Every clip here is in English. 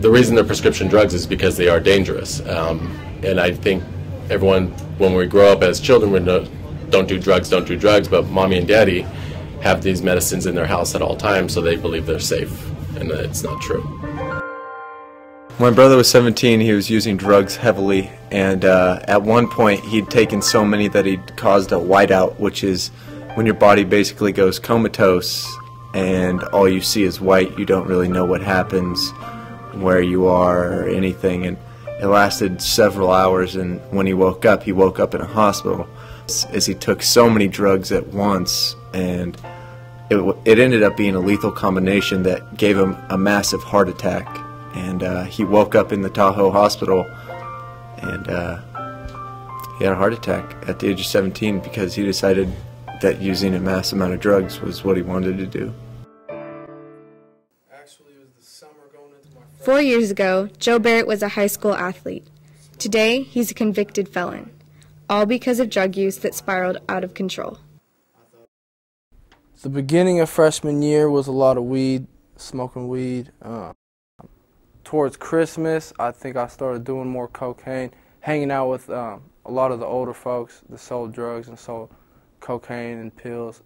the reason they're prescription drugs is because they are dangerous. And I think everyone, when we grow up as children, we know, don't do drugs, but mommy and daddy have these medicines in their house at all times, so they believe they're safe, and it's not true. My brother was 17, he was using drugs heavily, and at one point he'd taken so many that he'd caused a whiteout, which is when your body basically goes comatose and all you see is white. You don't really know what happens, where you are, or anything, and it lasted several hours, and when he woke up in a hospital as he took so many drugs at once, and it ended up being a lethal combination that gave him a massive heart attack. And he woke up in the Tahoe hospital, and he had a heart attack at the age of 17 because he decided that using a mass amount of drugs was what he wanted to do. 4 years ago, Joe Barrett was a high school athlete. Today, he's a convicted felon, all because of drug use that spiraled out of control. The beginning of freshman year was a lot of weed, smoking weed. Towards Christmas, I think I started doing more cocaine, hanging out with a lot of the older folks that sold drugs and sold cocaine and pills.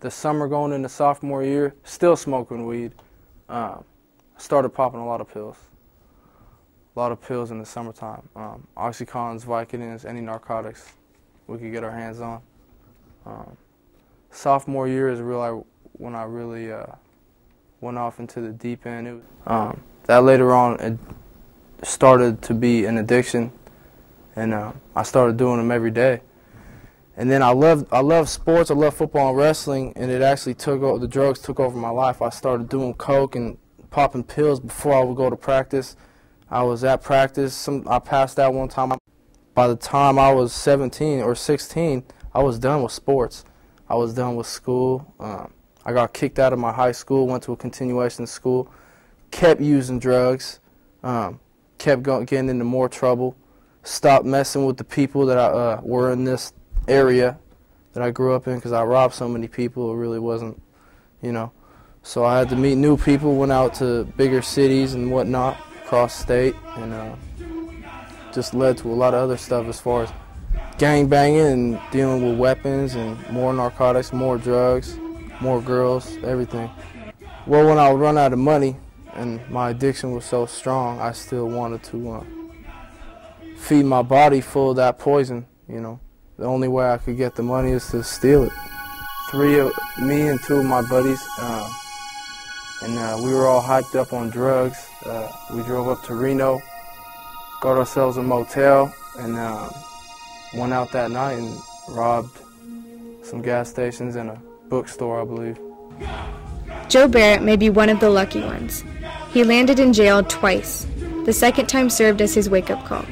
The summer going into sophomore year, still smoking weed. Started popping a lot of pills. A lot of pills in the summertime. Oxycontins, Vicodins, any narcotics we could get our hands on. Sophomore year is when I really went off into the deep end. That later on it started to be an addiction, and I started doing them every day. And then I love sports. I love football and wrestling, and it actually the drugs took over my life. I started doing coke and popping pills before I would go to practice. I was at practice. I passed out one time. By the time I was 17 or 16, I was done with sports. I was done with school. I got kicked out of my high school, went to a continuation school, kept using drugs, kept getting into more trouble, stopped messing with the people that were in this area that I grew up in because I robbed so many people. It really wasn't, you know. So I had to meet new people, went out to bigger cities and whatnot, across state, and just led to a lot of other stuff as far as gang banging and dealing with weapons and more narcotics, more drugs, more girls, everything. Well, when I would run out of money and my addiction was so strong, I still wanted to feed my body full of that poison, you know. The only way I could get the money is to steal it. Me and two of my buddies, and we were all hyped up on drugs. We drove up to Reno, got ourselves a motel, and went out that night and robbed some gas stations and a bookstore, I believe. Joe Barrett may be one of the lucky ones. He landed in jail twice. The second time served as his wake-up call.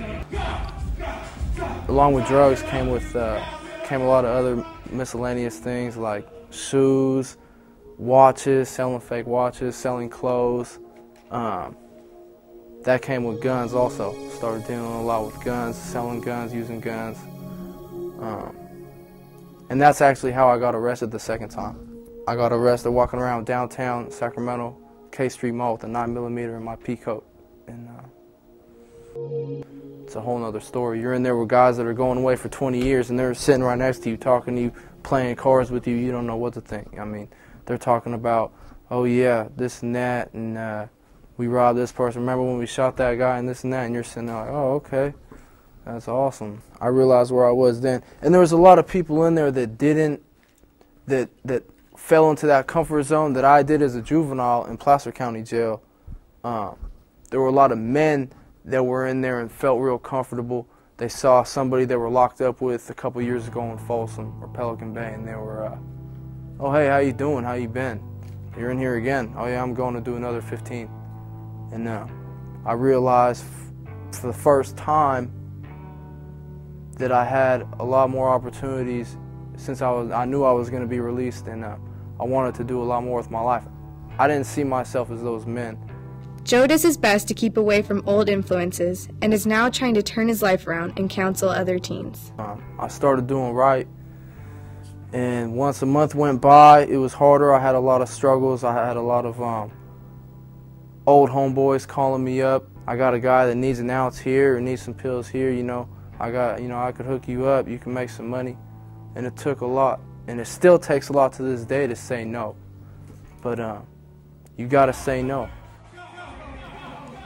Along with drugs came a lot of other miscellaneous things like shoes, watches, selling fake watches, selling clothes. That came with guns also. Started dealing a lot with guns, selling guns, using guns. And that's actually how I got arrested the second time. I got arrested walking around downtown Sacramento, K Street Mall with a 9mm in my pea coat. And it's a whole nother story. You're in there with guys that are going away for 20 years and they're sitting right next to you, talking to you, playing cards with you. You don't know what to think. I mean, they're talking about, oh yeah, this and that, and we robbed this person. Remember when we shot that guy and this and that? And you're sitting there like, oh, okay, that's awesome. I realized where I was then. And there was a lot of people in there that that fell into that comfort zone that I did as a juvenile in Placer County Jail. There were a lot of men that were in there and felt real comfortable. They saw somebody they were locked up with a couple years ago in Folsom or Pelican Bay, and they were, oh, hey, how you doing? How you been? You're in here again. Oh, yeah, I'm going to do another 15. And I realized for the first time that I had a lot more opportunities since I knew I was going to be released, and I wanted to do a lot more with my life. I didn't see myself as those men. Joe does his best to keep away from old influences and is now trying to turn his life around and counsel other teens. I started doing right, and once a month went by, it was harder. I had a lot of struggles. I had a lot of old homeboys calling me up. I got a guy that needs an ounce here or needs some pills here, you know. I could hook you up, you can make some money. And it took a lot, and it still takes a lot to this day to say no. But you gotta say no.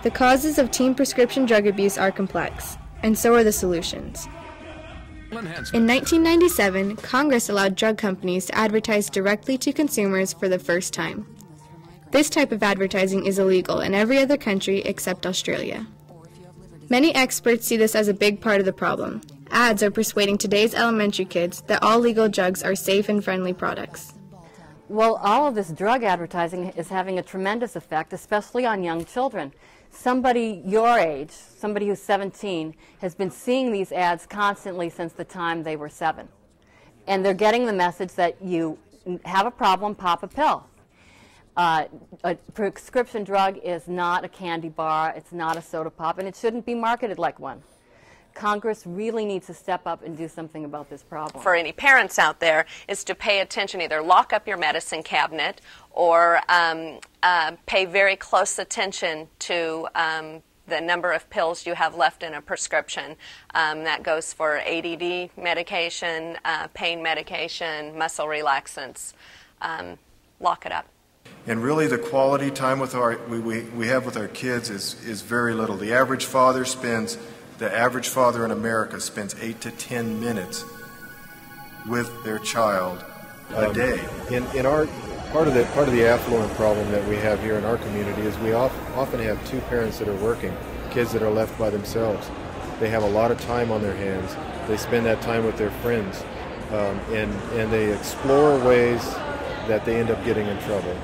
The causes of teen prescription drug abuse are complex, and so are the solutions. In 1997, Congress allowed drug companies to advertise directly to consumers for the first time. This type of advertising is illegal in every other country except Australia. Many experts see this as a big part of the problem. Ads are persuading today's elementary kids that all legal drugs are safe and friendly products. Well, all of this drug advertising is having a tremendous effect, especially on young children. Somebody your age, somebody who's 17, has been seeing these ads constantly since the time they were 7. And they're getting the message that you have a problem, pop a pill. A prescription drug is not a candy bar, it's not a soda pop, and it shouldn't be marketed like one. Congress really needs to step up and do something about this problem. For any parents out there is to pay attention, either lock up your medicine cabinet or pay very close attention to the number of pills you have left in a prescription. That goes for ADD medication, pain medication, muscle relaxants. Lock it up. And really the quality time with we have with our kids is very little. The average father in America spends 8 to 10 minutes with their child a day. In our part of the affluent problem that we have here in our community is we often have two parents that are working, kids that are left by themselves. They have a lot of time on their hands. They spend that time with their friends, and they explore ways that they end up getting in trouble.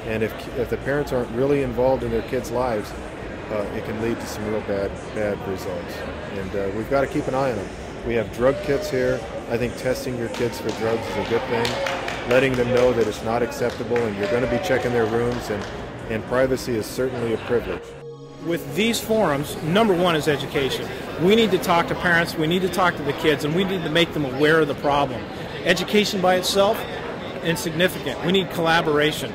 And if the parents aren't really involved in their kids' lives, it can lead to some real bad results. And we've got to keep an eye on them. We have drug kits here. I think testing your kids for drugs is a good thing. Letting them know that it's not acceptable and you're going to be checking their rooms, and privacy is certainly a privilege. With these forums, number one is education. We need to talk to parents, we need to talk to the kids, and we need to make them aware of the problem. Education by itself, insignificant. We need collaboration.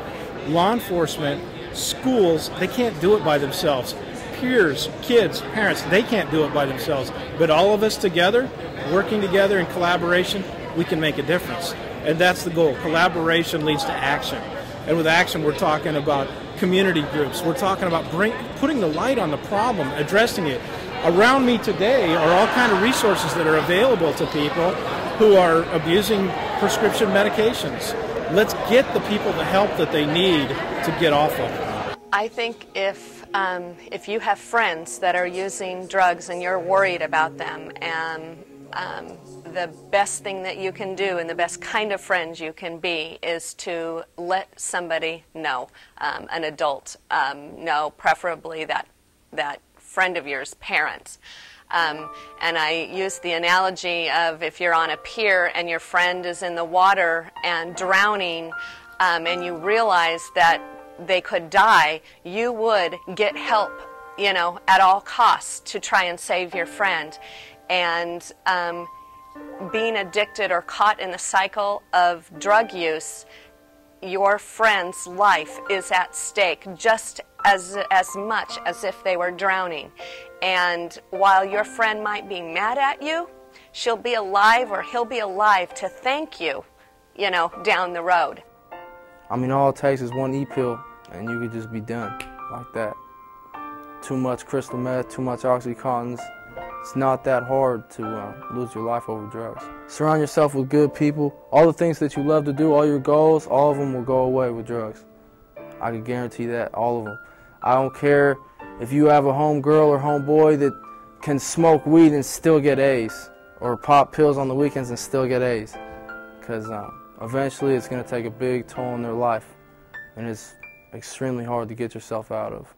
Law enforcement, schools, they can't do it by themselves. Peers, kids, parents, they can't do it by themselves. But all of us together, working together in collaboration, we can make a difference. And that's the goal. Collaboration leads to action. And with action, we're talking about community groups. We're talking about putting the light on the problem, addressing it. Around me today are all kind of resources that are available to people who are abusing prescription medications. Let's get the people the help that they need to get off of it. I think if you have friends that are using drugs and you're worried about them, and the best thing that you can do and the best kind of friends you can be is to let somebody know, an adult know, preferably that friend of yours' parents. And I use the analogy of if you're on a pier and your friend is in the water and drowning, and you realize that they could die, you would get help, at all costs to try and save your friend. And being addicted or caught in the cycle of drug use, your friend's life is at stake just as much as if they were drowning. And while your friend might be mad at you, she'll be alive or he'll be alive to thank you, down the road. I mean, all it takes is one E-pill and you could just be done like that. Too much crystal meth, too much Oxycontins. It's not that hard to lose your life over drugs. Surround yourself with good people. All the things that you love to do, all your goals, all of them will go away with drugs. I can guarantee that, all of them. I don't care if you have a homegirl or homeboy that can smoke weed and still get A's, or pop pills on the weekends and still get A's. Because eventually it's going to take a big toll on their life, and it's extremely hard to get yourself out of.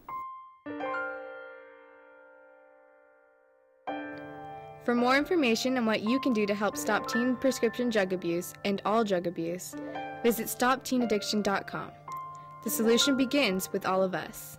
For more information on what you can do to help stop teen prescription drug abuse and all drug abuse, visit StopTeenAddiction.com. The solution begins with all of us.